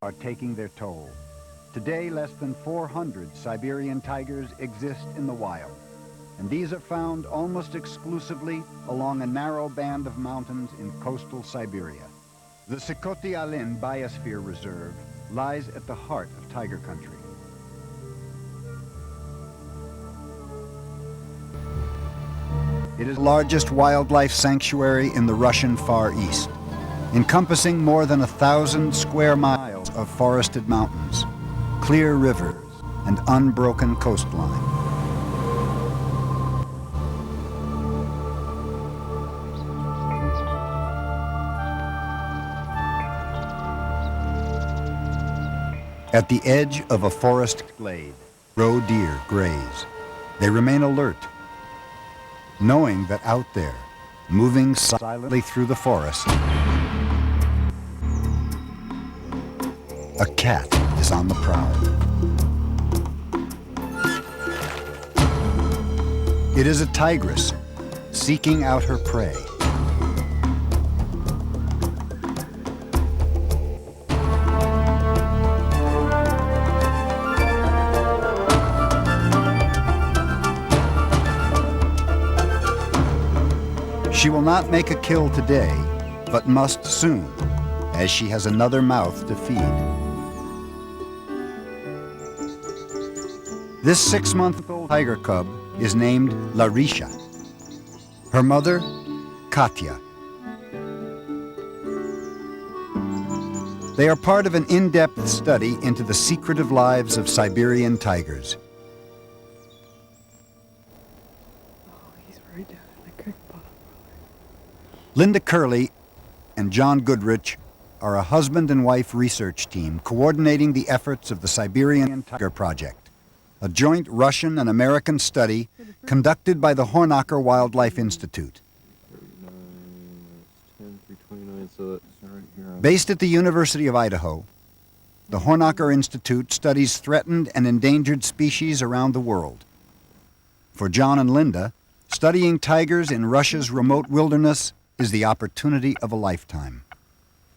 are taking their toll. Today, less than 400 Siberian tigers exist in the wild, and these are found almost exclusively along a narrow band of mountains in coastal Siberia. The Sikhoty-Alin Biosphere Reserve lies at the heart of tiger country. It is the largest wildlife sanctuary in the Russian Far East, encompassing more than 1,000 square miles of forested mountains, clear rivers, and unbroken coastline. At the edge of a forest glade, roe deer graze. They remain alert, knowing that out there, moving silently through the forest, a cat is on the prowl. It is a tigress seeking out her prey. She will not make a kill today, but must soon, as she has another mouth to feed. This 6-month-old tiger cub is named Larisha. Her mother, Katya. They are part of an in-depth study into the secretive lives of Siberian tigers. Linda Curley and John Goodrich are a husband and wife research team coordinating the efforts of the Siberian Tiger Project, a joint Russian and American study conducted by the Hornacher Wildlife Institute. Based at the University of Idaho, the Hornacher Institute studies threatened and endangered species around the world. For John and Linda, studying tigers in Russia's remote wilderness is the opportunity of a lifetime.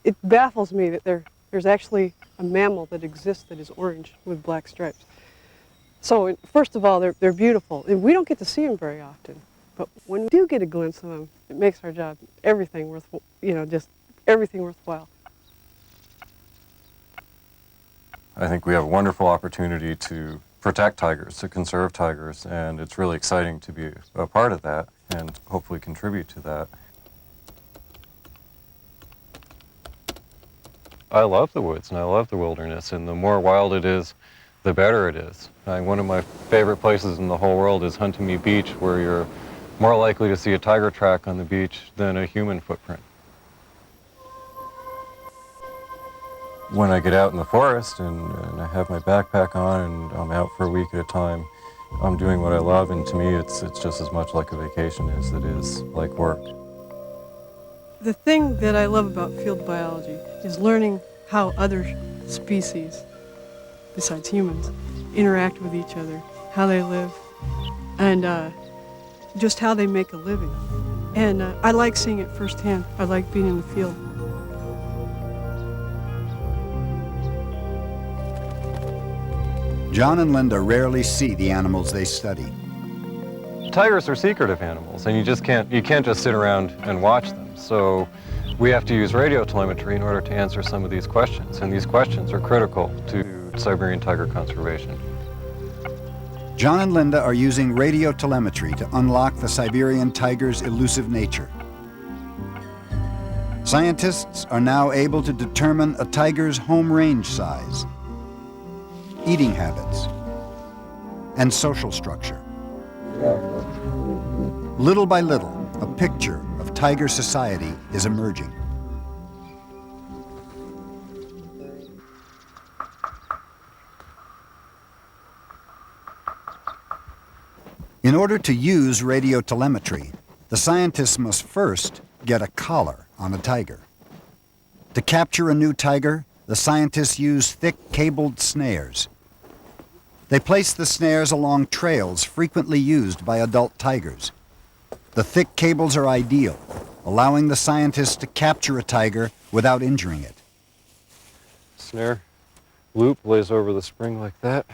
It baffles me that there's actually a mammal that exists that is orange with black stripes. So first of all, they're beautiful, and we don't get to see them very often. But when we do get a glimpse of them, it makes our job everything worth, just everything worthwhile. I think we have a wonderful opportunity to protect tigers, to conserve tigers, and it's really exciting to be a part of that and hopefully contribute to that. I love the woods and I love the wilderness, and the more wild it is, the better it is. One of my favorite places in the whole world is Huntington Beach, where you're more likely to see a tiger track on the beach than a human footprint. When I get out in the forest and I have my backpack on and I'm out for a week at a time, I'm doing what I love, and to me it's just as much like a vacation as it is like work. The thing that I love about field biology is learning how other species, besides humans, interact with each other, how they live, and just how they make a living. And I like seeing it firsthand. I like being in the field. John and Linda rarely see the animals they study. Tigers are secretive animals, and you can't just sit around and watch them. So we have to use radio telemetry in order to answer some of these questions, and these questions are critical to Siberian tiger conservation. John and Linda are using radio telemetry to unlock the Siberian tiger's elusive nature. Scientists are now able to determine a tiger's home range size, eating habits, and social structure. Little by little, a picture of tiger society is emerging. In order to use radio telemetry, the scientists must first get a collar on a tiger. To capture a new tiger, the scientists use thick cabled snares. They place the snares along trails frequently used by adult tigers. The thick cables are ideal, allowing the scientists to capture a tiger without injuring it. Snare loop lays over the spring like that.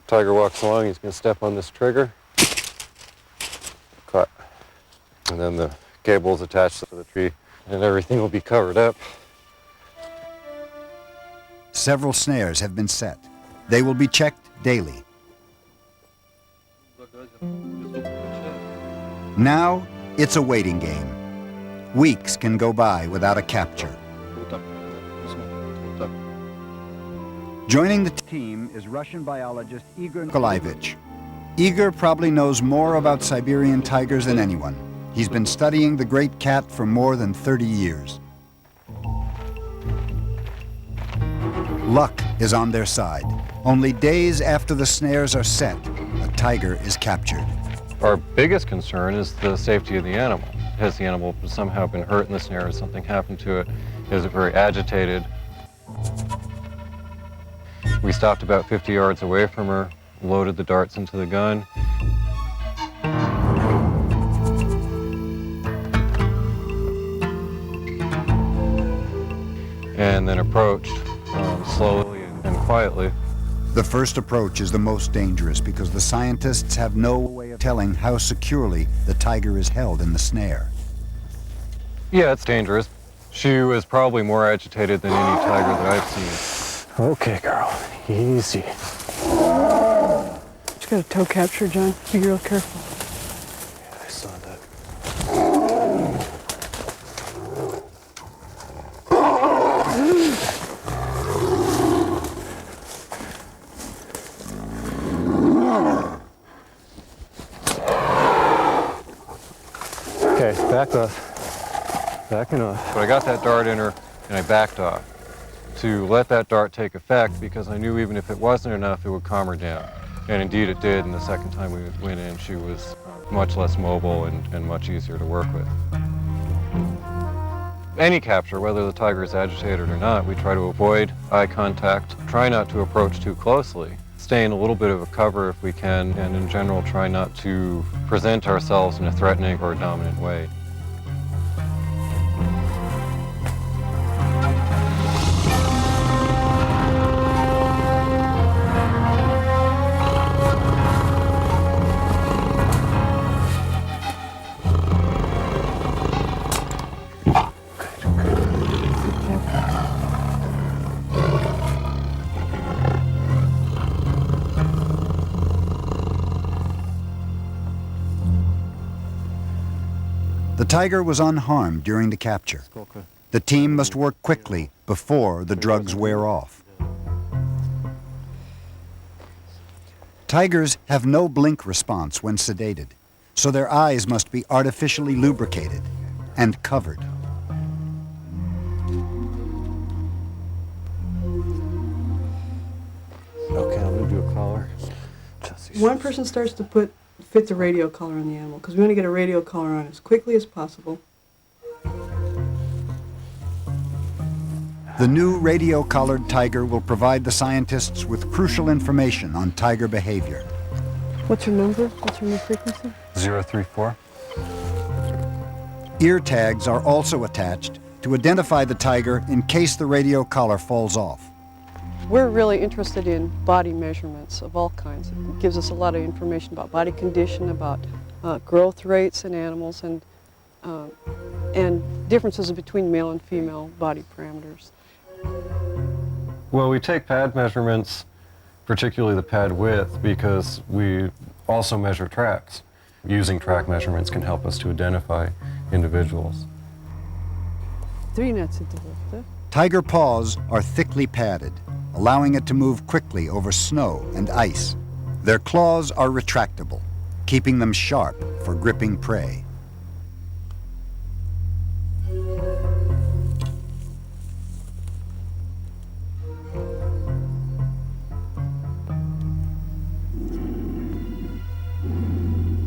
Tiger walks along, he's going to step on this trigger. Cut. And then the cable is attached to the tree and everything will be covered up. Several snares have been set. They will be checked daily. Now, it's a waiting game. Weeks can go by without a capture. Joining the team is Russian biologist Igor Nikolaevich. Igor probably knows more about Siberian tigers than anyone. He's been studying the great cat for more than 30 years. Luck is on their side. Only days after the snares are set, a tiger is captured. Our biggest concern is the safety of the animal. Has the animal somehow been hurt in the snare? Has something happened to it? Is it very agitated? We stopped about 50 yards away from her, loaded the darts into the gun. And then approached slowly and quietly. The first approach is the most dangerous because the scientists have no way of telling how securely the tiger is held in the snare. Yeah, it's dangerous. She was probably more agitated than any tiger that I've seen. Okay, girl, easy. Just got a toe capture, John. Be real careful. I saw that. Okay, back off. Backing off. But I got that dart in her and I backed off to let that dart take effect because I knew even if it wasn't enough, it would calm her down. And indeed it did, and the second time we went in, she was much less mobile and much easier to work with. Any capture, whether the tiger is agitated or not, we try to avoid eye contact, try not to approach too closely, stay in a little bit of a cover if we can, and in general try not to present ourselves in a threatening or dominant way. The tiger was unharmed during the capture. The team must work quickly before the drugs wear off. Tigers have no blink response when sedated, so their eyes must be artificially lubricated and covered. Okay, I'm gonna do a collar. One person starts to fit the radio collar on the animal because we want to get a radio collar on as quickly as possible. The new radio-collared tiger will provide the scientists with crucial information on tiger behavior. What's your number? What's your new frequency? 034. Ear tags are also attached to identify the tiger in case the radio collar falls off. We're really interested in body measurements of all kinds. It gives us a lot of information about body condition, about growth rates in animals, and differences between male and female body parameters. Well, we take pad measurements, particularly the pad width, because we also measure tracks. Using track measurements can help us to identify individuals. Tiger paws are thickly padded, allowing it to move quickly over snow and ice. Their claws are retractable, keeping them sharp for gripping prey.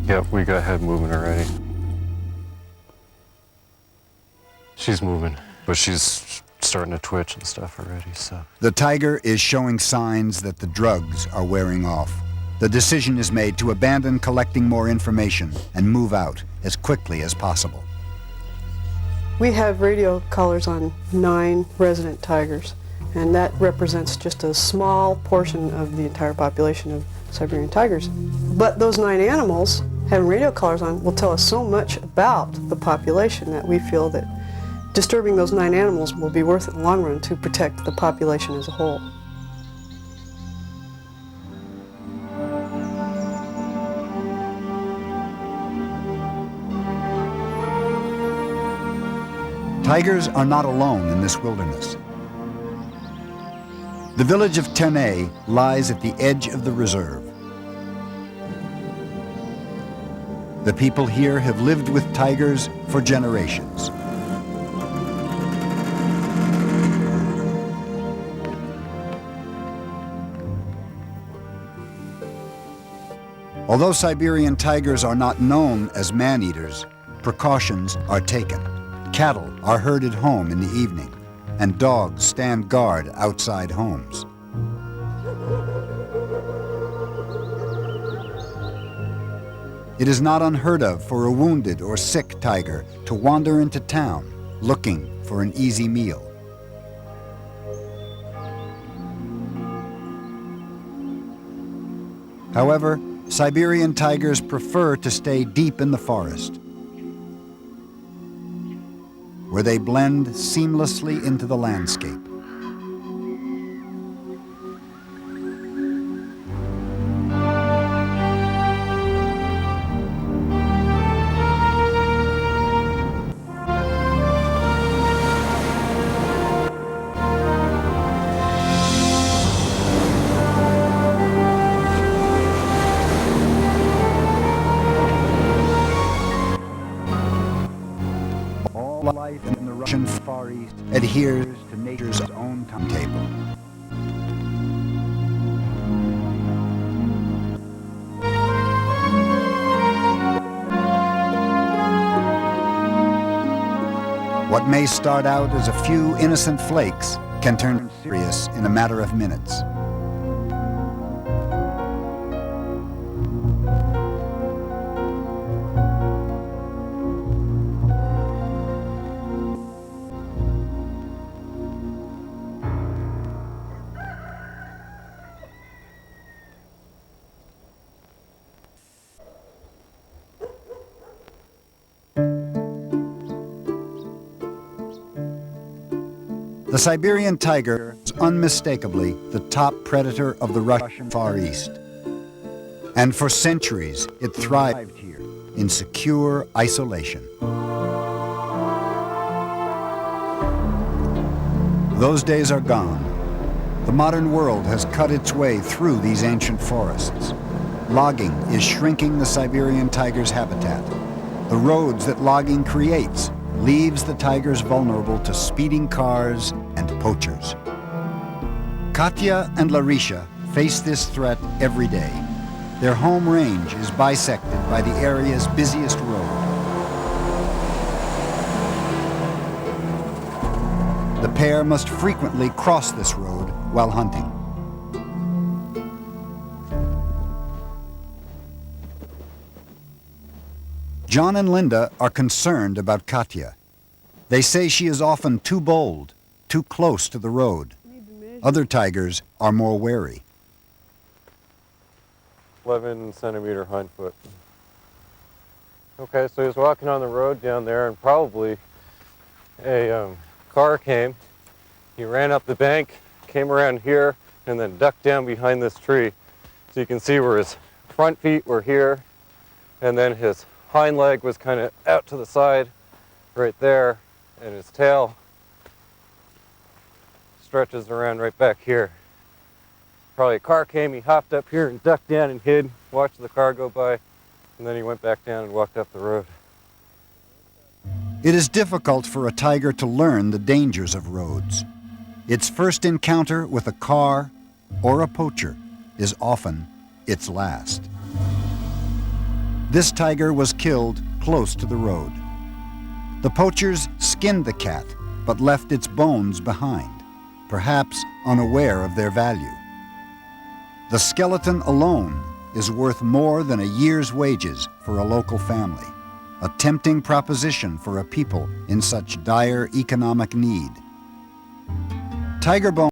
Yep, we got head movement already. She's moving, but she's starting to twitch and stuff already, so. The tiger is showing signs that the drugs are wearing off. The decision is made to abandon collecting more information and move out as quickly as possible. We have radio collars on 9 resident tigers, And that represents just a small portion of the entire population of Siberian tigers. But those 9 animals, having radio collars on, will tell us so much about the population that we feel that disturbing those 9 animals will be worth it in the long run to protect the population as a whole. Tigers are not alone in this wilderness. The village of Ternay lies at the edge of the reserve. The people here have lived with tigers for generations. Although Siberian tigers are not known as man-eaters, precautions are taken. Cattle are herded home in the evening, and dogs stand guard outside homes. It is not unheard of for a wounded or sick tiger to wander into town looking for an easy meal. However, Siberian tigers prefer to stay deep in the forest, where they blend seamlessly into the landscape. Life in the Russian Far East adheres to nature's own timetable. What may start out as a few innocent flakes can turn serious in a matter of minutes. The Siberian tiger is unmistakably the top predator of the Russian Far East. And for centuries, it thrived here in secure isolation. Those days are gone. The modern world has cut its way through these ancient forests. Logging is shrinking the Siberian tiger's habitat. The roads that logging creates leaves the tigers vulnerable to speeding cars and poachers. Katya and Larisha face this threat every day. Their home range is bisected by the area's busiest road. The pair must frequently cross this road while hunting. John and Linda are concerned about Katya. They say she is often too bold, too close to the road. Other tigers are more wary. 11-centimeter hind foot. Okay, so he was walking on the road down there, and probably a car came. He ran up the bank, came around here, and then ducked down behind this tree. So you can see where his front feet were here, and then his hind leg was kind of out to the side right there, and his tail stretches around right back here. Probably a car came, he hopped up here and ducked down and hid, watched the car go by, and then he went back down and walked up the road. It is difficult for a tiger to learn the dangers of roads. Its first encounter with a car or a poacher is often its last. This tiger was killed close to the road. The poachers skinned the cat, but left its bones behind, perhaps unaware of their value. The skeleton alone is worth more than a year's wages for a local family, a tempting proposition for a people in such dire economic need. Tiger bone